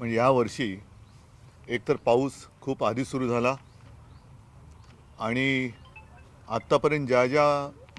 म्हणजे या वर्षी एकतर पाऊस खूप आधी सुरू झाला आणि आत्तापर्यंत ज्या ज्या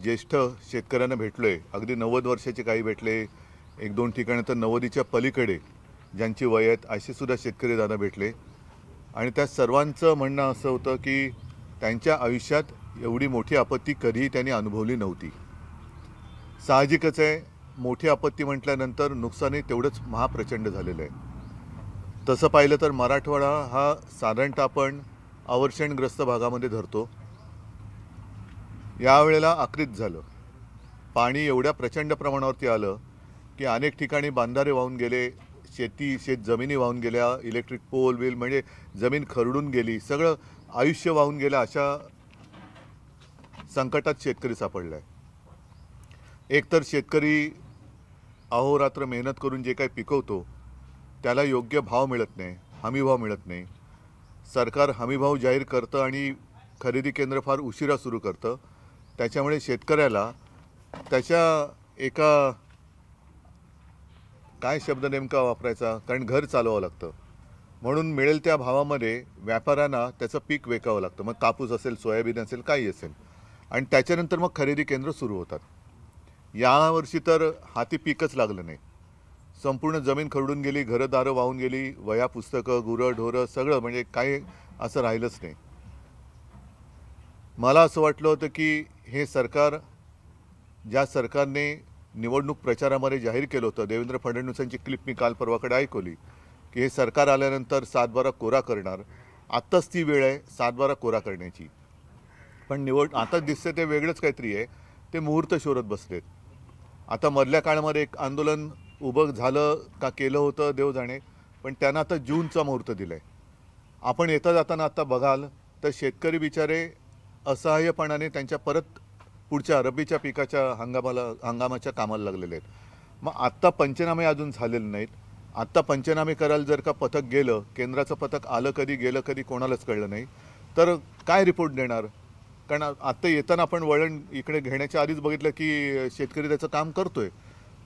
ज्येष्ठ शेतकऱ्यांना भेटलो आहे, अगदी 90 वर्षाचे काही भेटले, एक दोन ठिकाणी तर 90च्या पलीकडे ज्यांची वय आहेत असे सुद्धा शेतकरी दादा भेटले. आणि त्या सर्वांचं म्हणणं असं होतं की त्यांच्या आयुष्यात एवढी मोठी आपत्ती कधीही त्यांनी अनुभवली नव्हती. साहजिकच आहे, मोठी आपत्ती म्हटल्यानंतर नुकसानही तेवढंच महाप्रचंड झालेलं आहे. तसं पाहिलं तर मराठवाडा हा साधारणतः आपण अवर्षणग्रस्त भागामध्ये धरतो. यावेळेला आक्रीत झालं. पाणी एवढ्या प्रचंड प्रमाणावरती आलं की अनेक ठिकाणी बांधारे वाहून गेले, शेतजमिनी वाहून गेल्या, इलेक्ट्रिक पोल बिल म्हणजे जमीन खरडून गेली, सगळं आयुष्य वाहून गेलं. अशा संकटात शेतकरी सापडला आहे. एकतर शेतकरी अहोरात्र मेहनत करून जे काही पिकवतो त्याला योग्य भाव मिळत नाही, हमीभाव मिळत नाही. सरकार हमीभाव जाहीर करतं आणि खरेदी केंद्र फार उशिरा सुरू करतं. त्याच्यामुळे शेतकऱ्याला त्याच्या एका काय शब्द नेमका वापरायचा, कारण घर चालवावं लागतं, म्हणून मिळेल त्या भावामध्ये व्यापाऱ्यांना त्याचं पीक विकावं लागतं. मग कापूस असेल, सोयाबीन असेल, काही असेल, आणि त्याच्यानंतर मग खरेदी केंद्र सुरू होतात. यावर्षी तर हाती पीकच लागलं नाही. संपूर्ण जमीन खरडून गेली, घरंदारं वाहून गेली, वह्या पुस्तकं, गुरं ढोरं सगळं, म्हणजे काही असं राहिलंच नाही. मला असं वाटलं होतं की हे सरकार, ज्या सरकारने निवडणूक प्रचारामध्ये जाहीर केलं होतं, देवेंद्र फडणवीसांची क्लिप मी काल परवाकडे ऐकवली की हे सरकार आल्यानंतर 7/12 कोरा करणार. आत्ताच ती वेळ आहे 7/12 कोरा करण्याची. पण आता दिसते ते वेगळंच काहीतरी आहे. ते मुहूर्त शोधत बसलेत. आता मधल्या काळामध्ये एक आंदोलन उभं झालं का केलं होतं देव जाणे, पण त्यांना आता जूनचा मुहूर्त दिला आहे. आपण येता जाताना आता बघाल तर शेतकरी बिचारे असहाय्यपणाने त्यांच्या परत पुढच्या रब्बीच्या पिकाच्या हंगामाच्या कामाला लागलेले आहेत. मग आत्ता पंचनामे अजून झालेले नाहीत. आत्ता पंचनामे करायला जर का पथक गेलं, केंद्राचं पथक आलं कधी, गेलं कधी, कोणालाच कळलं नाही, तर काय रिपोर्ट देणार? कारण आत्ता येताना आपण वळण इकडे घेण्याच्या आधीच बघितलं की शेतकरी त्याचं काम करतोय.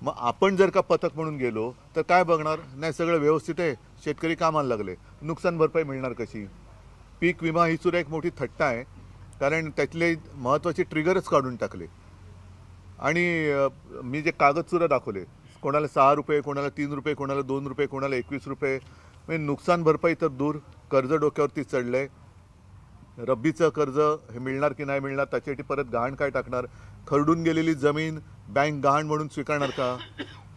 मग आपण जर का पथक म्हणून गेलो तर काय बघणार? नाही, सगळं व्यवस्थित आहे, शेतकरी कामाला लागले, नुकसान भरपाई मिळणार कशी? पीक विमा ही सुद्धा एक मोठी थट्टा आहे, कारण त्यातले महत्त्वाचे ट्रिगरच काढून टाकले. आणि मी जे कागदसुद्धा दाखवले, कोणाला 6 रुपये, कोणाला 3 रुपये, कोणाला 2 रुपये, कोणाला 21 रुपये, म्हणजे नुकसान भरपाई तर दूर, कर्ज डोक्यावरती चढलं आहे. रब्बीचं कर्ज हे मिळणार की नाही मिळणार, त्याच्यासाठी परत गहाण काय टाकणार? खरडून गेलेली जमीन बँक गहाण म्हणून स्वीकारणार का?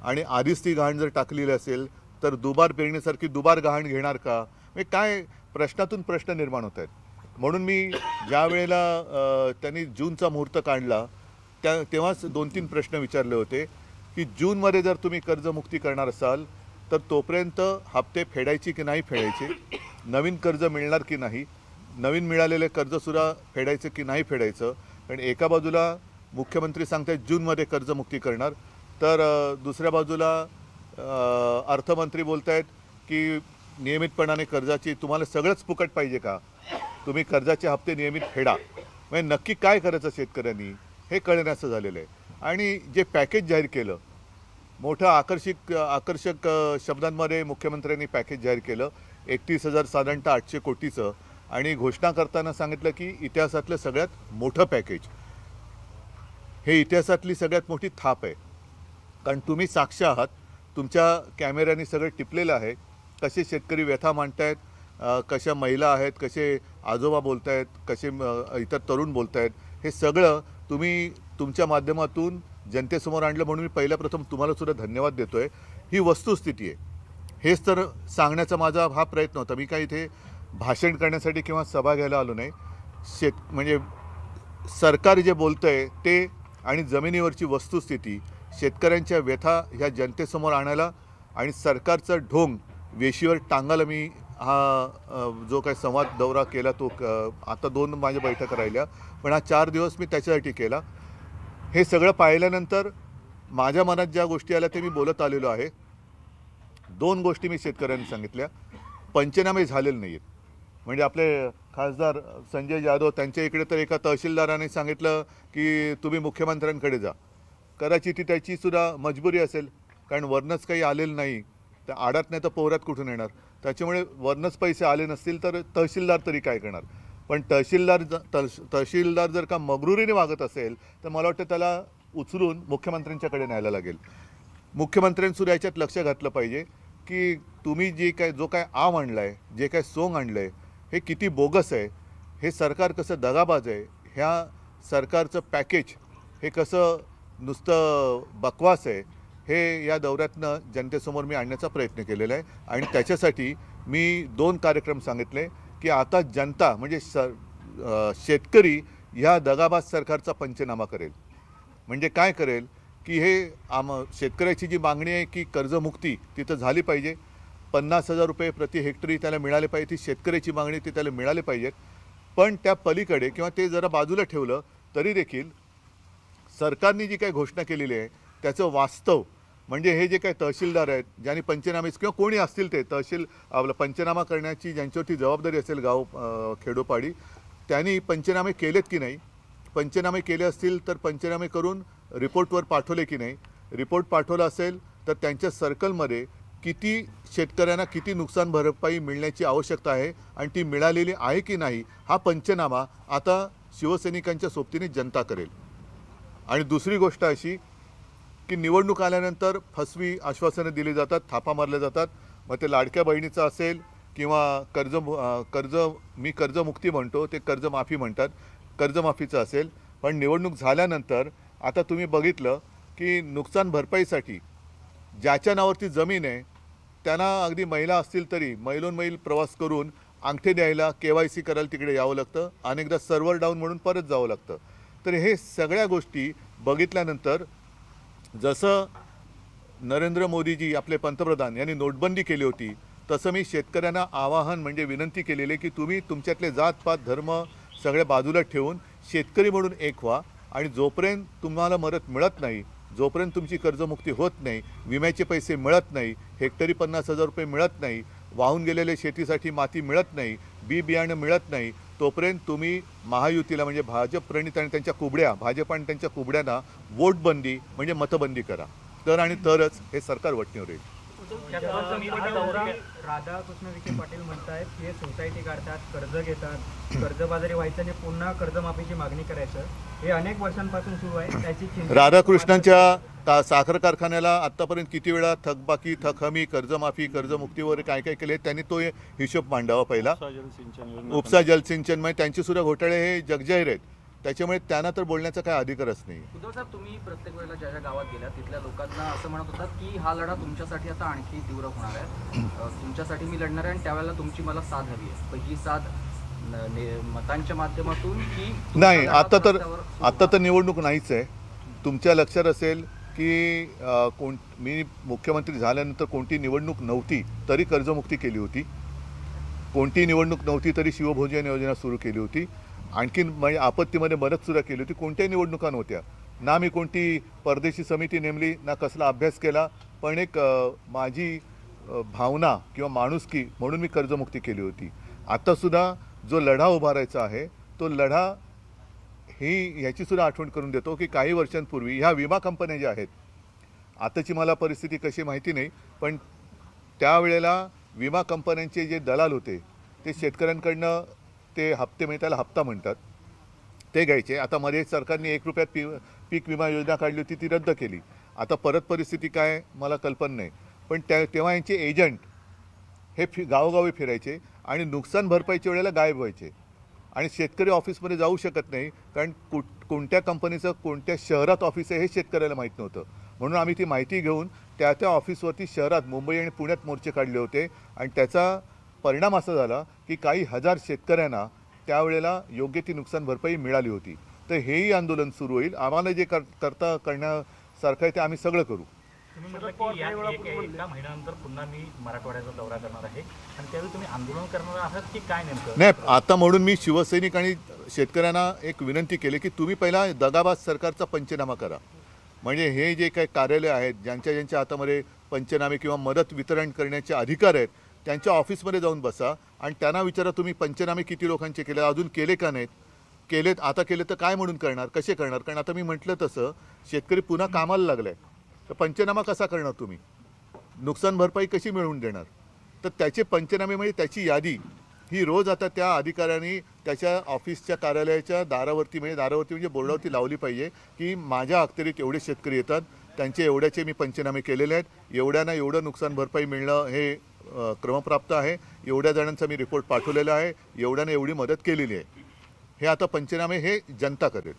आणि आधीच ती गहाण जर टाकलेली असेल तर दुबार पेरणीसारखी दुबार गहाण घेणार का? म्हणजे काय प्रश्नातून प्रश्न निर्माण होत आहेत. म्हणून मी ज्या वेळेला त्यांनी जूनचा मुहूर्त काढला तेव्हाच 2-3 प्रश्न विचारले होते की जूनमध्ये जर तुम्ही कर्जमुक्ती करणार असाल तर तोपर्यंत हप्ते फेडायची की नाही फेडायचे, नवीन कर्ज मिळणार की नाही, नवीन मिळालेले कर्जसुद्धा फेडायचं की नाही फेडायचं. कारण एका बाजूला मुख्यमंत्री सांगतात जूनमध्ये कर्जमुक्ती करणार, तर दुसऱ्या बाजूला अर्थमंत्री बोलत आहेत की नियमितपणाने कर्जाची तुम्हाला सगळंच फुकट पाहिजे का? तुम्ही कर्जाचे हप्ते नियमित फेडा. म्हणजे नक्की काय करायचं शेतकऱ्यांनी हे कळण्याचं झालेलं आहे. आणि जे पॅकेज जाहीर केलं, मोठं आकर्षक शब्दांमध्ये मुख्यमंत्र्यांनी पॅकेज जाहीर केलं, 31,000 साधारणतः 800 कोटीचं, आणि घोषणा करताना सांगितलं की इतिहासातलं सगळ्यात मोठं पॅकेज. हे इतिहासातली सगळ्यात मोठी थाप आहे. कारण तुम्ही साक्ष आहात, तुमच्या कॅमेऱ्याने सगळं टिपलेलं आहे. कसे शेतकरी व्यथा मांडत आहेत, कशा महिला आहेत, कसे आजोबा बोलत आहेत, कसे इतर तरुण बोलत आहेत, हे सगळं तुम्ही तुमच्या माध्यमातून जनतेसमोर आणलं, म्हणून मी पहिल्या प्रथम तुम्हालासुद्धा धन्यवाद देतो आहे. ही वस्तुस्थिती आहे. हेच तर सांगण्याचा माझा हा प्रयत्न होता. मी काय इथे भाषण करण्यासाठी किंवा सभा घ्यायला आलो नाही. म्हणजे सरकार जे बोलतं आहे ते आणि जमिनीवरची वस्तुस्थिती, शेतकऱ्यांच्या व्यथा ह्या जनतेसमोर आणायला आणि सरकारचं ढोंग वेशीवर टांगायला मी हा जो काही संवाद दौरा केला तो आता 2 माझ्या बैठका राहिल्या, पण हा 4 दिवस मी त्याच्यासाठी केला. हे सगळं पाहिल्यानंतर माझ्या मनात ज्या गोष्टी आल्या ते मी बोलत आलेलो आहे. 2 गोष्टी मी शेतकऱ्यांनी सांगितल्या. पंचनामे झालेले नाही आहेत. म्हणजे आपले खासदार संजय जाधव, त्यांच्या इकडे तर एका तहसीलदाराने सांगितलं की तुम्ही मुख्यमंत्र्यांकडे जा. कदाचित ती त्याचीसुद्धा मजबुरी असेल, कारण वरनंच काही आलेलं नाही. त्या आडात नाही तर पोहरात कुठून येणार? त्याच्यामुळे वरनच पैसे आले नसतील तर तहसीलदार तरी काय करणार? पण तहसीलदार जर का मगरुरीने वागत असेल तर मला वाटतं त्याला उचलून मुख्यमंत्र्यांच्याकडे न्यायला लागेल. मुख्यमंत्र्यांसुद्धा याच्यात लक्ष घातलं पाहिजे की तुम्ही जो काय आम आणलं आहे, जे काय सोंग आणलं आहे, हे किती बोगस आहे, हे सरकार कसं दगाबाज आहे, ह्या सरकारचं पॅकेज हे कसं नुसतं बकवास आहे, हे या दौऱ्यातनं जनतेसमोर मी आणण्याचा प्रयत्न केलेला आहे. आणि त्याच्यासाठी मी 2 कार्यक्रम सांगितले की आता जनता म्हणजे शेतकरी ह्या दगाबाज सरकारचा पंचनामा करेल. म्हणजे काय करेल की हे शेतकऱ्याची जी मागणी आहे की कर्जमुक्ती तिथं झाली पाहिजे, 50,000 रुपये प्रति हेक्टरी त्याला मिळाले पाहिजे, ती शेतकऱ्याची मागणी ती त्याला मिळाले पाहिजेत. पण त्या पलीकडे किंवा ते जरा बाजूला ठेवलं तरी देखील सरकारने जी काही घोषणा केलेली आहे त्याचं वास्तव म्हणजे हे जे काही तहसीलदार आहेत, ज्यांनी पंचनामे किंवा कोणी असतील ते आपलं पंचनामा करण्याची ज्यांच्यावरती जबाबदारी असेल गाव खेडोपाडी, त्यांनी पंचनामे केलेत की नाही, पंचनामे केले असतील तर पंचनामे करून रिपोर्टवर पाठवले की नाही, रिपोर्ट पाठवला असेल तर त्यांच्या सर्कलमध्ये किती शेतकऱ्यांना किती नुकसान भरपाई मिळण्याची आवश्यकता आहे आणि ती मिळालेली आहे की नाही, हा पंचनामा आता शिवसैनिकांच्या सोबतीने जनता करेल. आणि दुसरी गोष्ट अशी की निवडणूक आल्यानंतर फसवी आश्वासनं दिली जातात, थापा मारल्या जातात. मग ते लाडक्या बहिणीचं असेल किंवा मी कर्जमुक्ती म्हणतो, ते कर्जमाफी म्हणतात, कर्जमाफीचं असेल. पण निवडणूक झाल्यानंतर आता तुम्ही बघितलं की नुकसान भरपाईसाठी ज्याच्या नावावरती जमीन आहे त्यांना अगदी महिला असतील तरी मैलोनमैल प्रवास करून अंगठे द्यायला KYC करायला तिकडे यावं लागतं, अनेकदा सर्व्हर डाऊन म्हणून परत जावं लागतं. तर हे सगळ्या गोष्टी बघितल्यानंतर जसं नरेंद्र मोदीजी आपले पंतप्रधान यांनी नोटबंदी केली होती तसं मी शेतकऱ्यांना आवाहन म्हणजे विनंती केलेली की तुम्ही तुमच्यातले जातपात धर्म सगळ्या बाजूला ठेवून शेतकरी म्हणून एक व्हा. आणि जोपर्यंत तुम्हाला मदत मिळत नाही, जोपर्यंत तुमची कर्जमुक्ती होत नाही, विम्याचे पैसे मिळत नाही, हेक्टरी 50,000 रुपये मिळत नाही, वाहून गेलेले शेतीसाठी माती मिळत नाही, बियाणं मिळत नाही, तोपर्यंत तुम्ही महायुतीला म्हणजे भाजप प्रणित आणि त्यांच्या कुबड्या भाजप आणि त्यांच्या कुबड्यांना वोटबंदी म्हणजे मतबंदी करा. तर आणि तरच हे सरकार वटणीवर येईल. राधाकृष्ण विखे पाटील म्हणतायत की हे सोसायटी काढतात, कर्ज घेतात, कर्जबाजारी व्हायचं आणि पुन्हा कर्जमाफीची मागणी करायचं, हे अनेक वर्षांपासून सुरू आहे. त्याची राधाकृष्णांच्या साखर कारखान्याला आत्तापर्यंत किती वेळा थकबाकी, थकहमी, कर्जमाफी, कर्जमुक्ती वगैरे काय काय केले त्यांनी तो हिशोब मांडावा पहिला. उपसा जलसिंचन म्हणजे त्यांचे सुद्धा घोटाळे हे जगजाहीर आहेत, त्याच्यामुळे त्यांना तर बोलण्याचा काय अधिकारच नाही. उद्धव साहेब, तुम्ही प्रत्येक वेळेला ज्या ज्या गावात गेल्या तिथल्या लोकांना असं म्हणत होतात की हा लढा तुमच्यासाठी आता आणखी तीव्र होणार आहे, तुमच्यासाठी मी लढणार आहे आणि त्यावेळेला तुमची मला साथ हवी आहे. पण ही साथ मतांच्या माध्यमातून की नाही, आता तर निवडणूक नाहीच आहे. तुमच्या लक्षात असेल की मी मुख्यमंत्री झाल्यानंतर कोणती निवडणूक नव्हती तरी कर्जमुक्ती केली होती, कोणती निवडणूक नव्हती तरी शिवभोजन योजना सुरू केली होती, आणखीन म्हणजे आपत्तीमध्ये मदतसुद्धा केली होती. कोणत्याही निवडणुका नव्हत्या, ना मी कोणती परदेशी समिती नेमली, ना कसला अभ्यास केला, पण एक माझी भावना किंवा माणुसकी म्हणून मी कर्जमुक्ती केली होती. आत्तासुद्धा जो लढा उभारायचा आहे तो लढा ह्याचीसुद्धा आठवण करून देतो की काही वर्षांपूर्वी ह्या विमा कंपन्या ज्या आहेत, आताची मला परिस्थिती कशी माहिती नाही, पण त्यावेळेला विमा कंपन्यांचे जे दलाल होते ते शेतकऱ्यांकडनं ते हप्ते म्हणजे त्याला हप्ता म्हणतात ते घ्यायचे. आता मध्ये सरकारने 1 रुपयात पीक विमा योजना काढली होती, ती रद्द केली. आता परत परिस्थिती काय मला कल्पना नाही, पण तेव्हा यांचे एजंट हे गावोगावी फिरायचे आणि नुकसान भरपाईच्या वेळेला गायब व्हायचे आणि शेतकरी ऑफिसमध्ये जाऊ शकत नाही, कारण कोणत्या कंपनीचं कोणत्या शहरात ऑफिस आहे हे शेतकऱ्याला माहीत नव्हतं. म्हणून आम्ही ती माहिती घेऊन त्या ऑफिसवरती शहरात मुंबई आणि पुण्यात मोर्चे काढले होते आणि त्याचा परिणाम असा झाला की काही हजार शेतकऱ्यांना त्यावेळेला योग्य ती नुकसान भरपाई मिळाली होती. तर हेही आंदोलन सुरू होईल. आम्हाला जे करण्यासारखं आहे ते आम्ही सगळं करू. तुम्ही म्हटलं की एका महिन्यानंतर पुन्हा मी मराठवाड्याचा दौरा करणार आहे आणि त्यावेळी तुम्ही आंदोलन करणार आहात की काय नेमकं? नाही, आता म्हणून मी शिवसैनिक आणि शेतकऱ्यांना एक विनंती केली की तुम्ही पहिला दगाबाज सरकारचा पंचनामा करा. म्हणजे हे जे काही कार्यालय आहेत ज्यांच्या हातामध्ये पंचनामे किंवा मदत वितरण करण्याचे अधिकार आहेत त्यांच्या ऑफिसमध्ये जाऊन बसा आणि त्यांना विचारा तुम्ही पंचनामे किती लोकांचे केले, अजून केले का नाहीत, केलेत, आता केले तर काय म्हणून करणार, कसे करणार. कारण आता मी म्हटलं तसं शेतकरी पुन्हा कामाला लागला आहे, तर पंचनामा कसा करणार तुम्ही. नुकसान भरपाई कशी मिळवून देणार? तर त्याचे पंचनामे म्हणजे त्याची यादी ही रोज आता त्या अधिकाऱ्यांनी त्याच्या ऑफिसच्या कार्यालयाच्या दारावरती म्हणजे बोर्डावरती लावली पाहिजे की माझ्या अखत्यारीत एवढे शेतकरी येतात, त्यांचे एवढ्याचे मी पंचनामे केलेले आहेत, एवढ्यांना एवढं नुकसान भरपाई मिळणं हे क्रमप्राप्त आहे, एवढ्या जणांचा मी रिपोर्ट पाठवलेला आहे, एवढ्याने एवढी मदत केलेली आहे. हे आता पंचनामे हे जनता करेल.